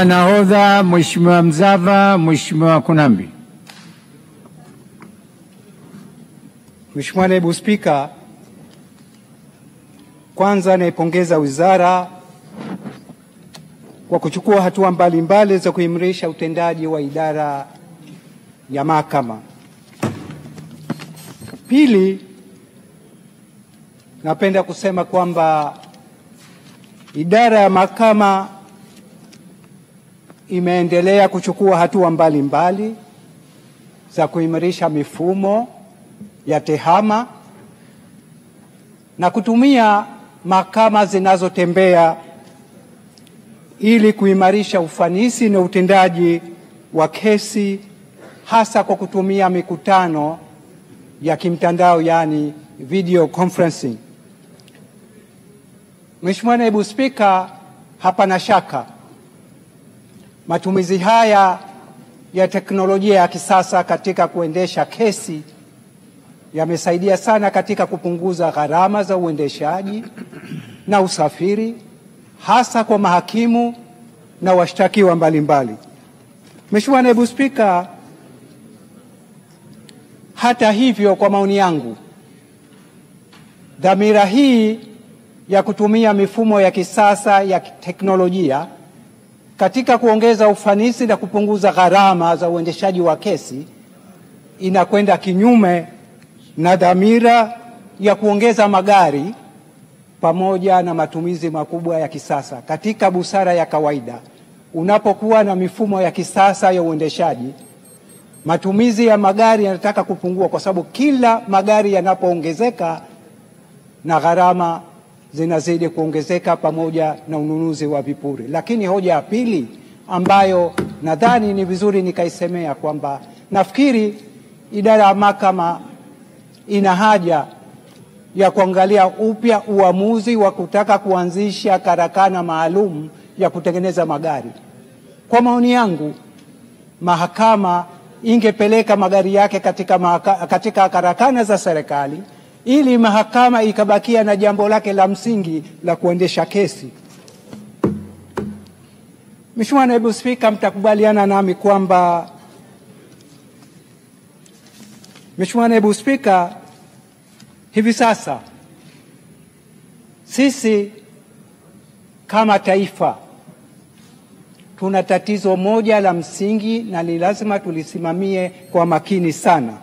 Nahodha Mheshimiwa Mzava, Mheshimiwa Kunambi. Mheshimiwa Naibu Spika, kwanza naipongeza wizara kwa kuchukua hatua mbalimbali za kuimarisha utendaji wa idara ya mahakama. Pili, napenda kusema kwamba idara ya mahakama imeendelea kuchukua hatua mbalimbali za kuimarisha mifumo ya tehama na kutumia mahakama zinazotembea ili kuimarisha ufanisi na utendaji wa kesi, hasa kwa kutumia mikutano ya kimtandao, yani video conferencing. Mheshimiwa Naibu Spika, hapana shaka matumizi haya ya teknolojia ya kisasa katika kuendesha kesi yamesaidia sana katika kupunguza gharama za uendeshaji na usafiri, hasa kwa mahakimu na washtakiwa mbalimbali. Mheshimiwa Naibu Spika, hata hivyo, kwa maoni yangu, dhamira hii ya kutumia mifumo ya kisasa ya teknolojia katika kuongeza ufanisi na kupunguza gharama za uendeshaji wa kesi inakwenda kinyume na dhamira ya kuongeza magari pamoja na matumizi makubwa ya kisasa. Katika busara ya kawaida, unapokuwa na mifumo ya kisasa ya uendeshaji, matumizi ya magari yanataka kupungua, kwa sababu kila magari yanapoongezeka na gharama zinazidi kuongezeka pamoja na ununuzi wa vipuri. Lakini hoja ya pili ambayo nadhani ni vizuri nikaisemea kwamba nafikiri idara ya mahakama ina haja ya kuangalia upya uamuzi wa kutaka kuanzisha karakana maalum ya kutengeneza magari. Kwa maoni yangu, mahakama ingepeleka magari yake katika karakana za serikali ili mahakama ikabakia na jambo lake la msingi la kuendesha kesi. Mheshimiwa Naibu Spika, mtakubaliana nami kwamba hivi sasa sisi kama taifa tuna tatizo moja la msingi na ni lazima tulisimamie kwa makini sana.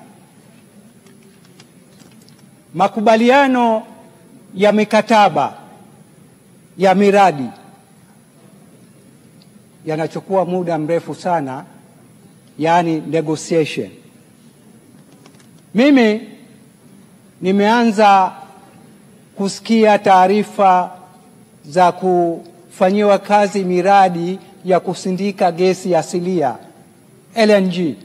Makubaliano ya mikataba ya miradi yanachukua muda mrefu sana, yani negotiation. Mimi nimeanza kusikia taarifa za kufanyiwa kazi miradi ya kusindika gesi asilia LNG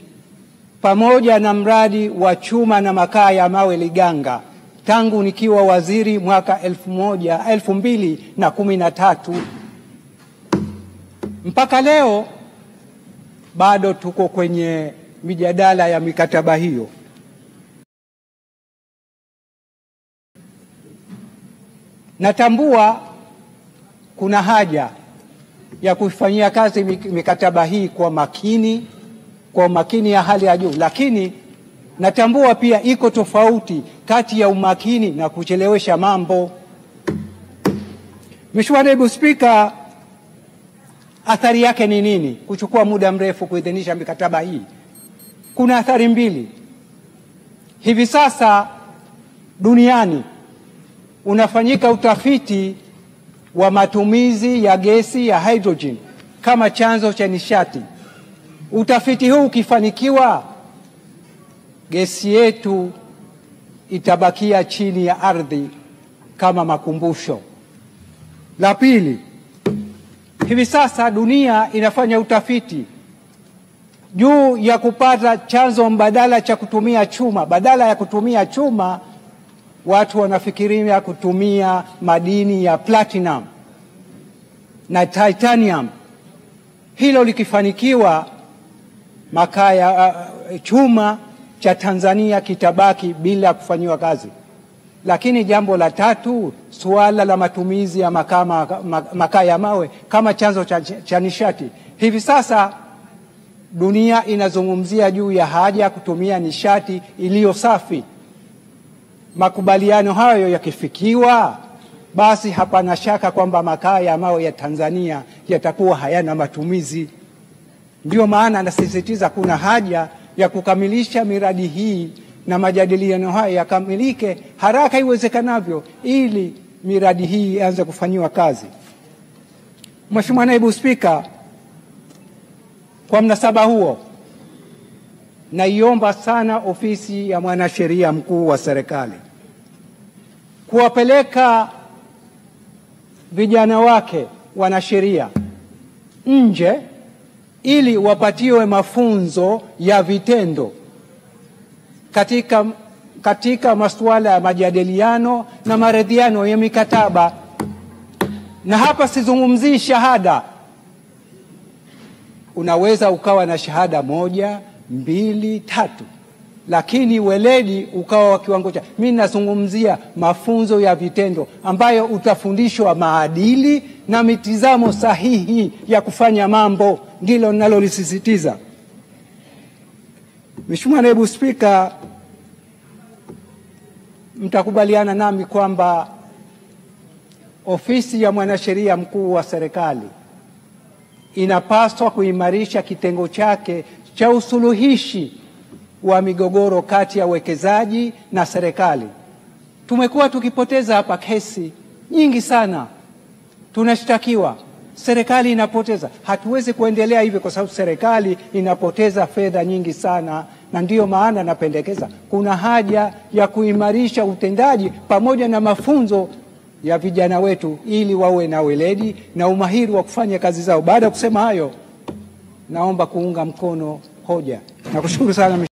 pamoja na mradi wa chuma na makaa ya mawe Liganga tangu nikiwa waziri mwaka 2013 mpaka leo bado tuko kwenye mijadala ya mikataba hiyo. Natambua kuna haja ya kufanyia kazi mikataba hii kwa umakini ya hali ya juu, lakini natambua pia iko tofauti kati ya umakini na kuchelewesha mambo. Mheshimiwa Naibu Spika, athari yake ni nini kuchukua muda mrefu kuidhinisha mikataba hii? Kuna athari mbili. Hivi sasa duniani unafanyika utafiti wa matumizi ya gesi ya hydrogen kama chanzo cha nishati. Utafiti huu ukifanikiwa, gesi yetu itabakia chini ya ardhi kama makumbusho. La pili, hivi sasa dunia inafanya utafiti juu ya kupata chanzo mbadala cha kutumia chuma. Badala ya kutumia chuma, watu wanafikiria kutumia madini ya platinum na titanium. Hilo likifanikiwa, makaa ya chuma cha Tanzania kitabaki bila kufanyiwa kazi. Lakini jambo la tatu, suala la matumizi ya makaa ya mawe kama chanzo cha nishati Hivi sasa dunia inazungumzia juu ya haja ya kutumia nishati iliyo safi. Makubaliano hayo yakifikiwa, basi hapana shaka kwamba makaa ya mawe ya Tanzania yatakuwa hayana matumizi. Ndio maana nasisitiza kuna haja ya kukamilisha miradi hii na majadiliano haya yakamilike haraka iwezekanavyo ili miradi hii ianze kufanyiwa kazi. Mheshimiwa Naibu Spika, kwa mnasaba huo naiomba sana ofisi ya Mwanasheria Mkuu wa serikali kuwapeleka vijana wake wanasheria nje ili wapatiwe mafunzo ya vitendo katika masuala ya majadiliano na maridhiano ya mikataba. Na hapa sizungumzii shahada. Unaweza ukawa na shahada 1, 2, 3, lakini weledi ukawa wa kiwango cha. Mimi nazungumzia mafunzo ya vitendo ambayo utafundishwa maadili na mitizamo sahihi ya kufanya mambo. Ndilo ninalolisisitiza. Mheshimiwa Naibu Spika, mtakubaliana nami kwamba ofisi ya Mwanasheria Mkuu wa serikali inapaswa kuimarisha kitengo chake cha usuluhishi wa migogoro kati ya wekezaji na serikali. Tumekuwa tukipoteza hapa kesi nyingi sana. Tunashtakiwa, serikali inapoteza. Hatuwezi kuendelea hivi kwa sababu serikali inapoteza fedha nyingi sana, na ndiyo maana napendekeza kuna haja ya kuimarisha utendaji pamoja na mafunzo ya vijana wetu ili wawe na weledi na umahiri wa kufanya kazi zao. Baada ya kusema hayo, naomba kuunga mkono hoja. Nakushukuru sana.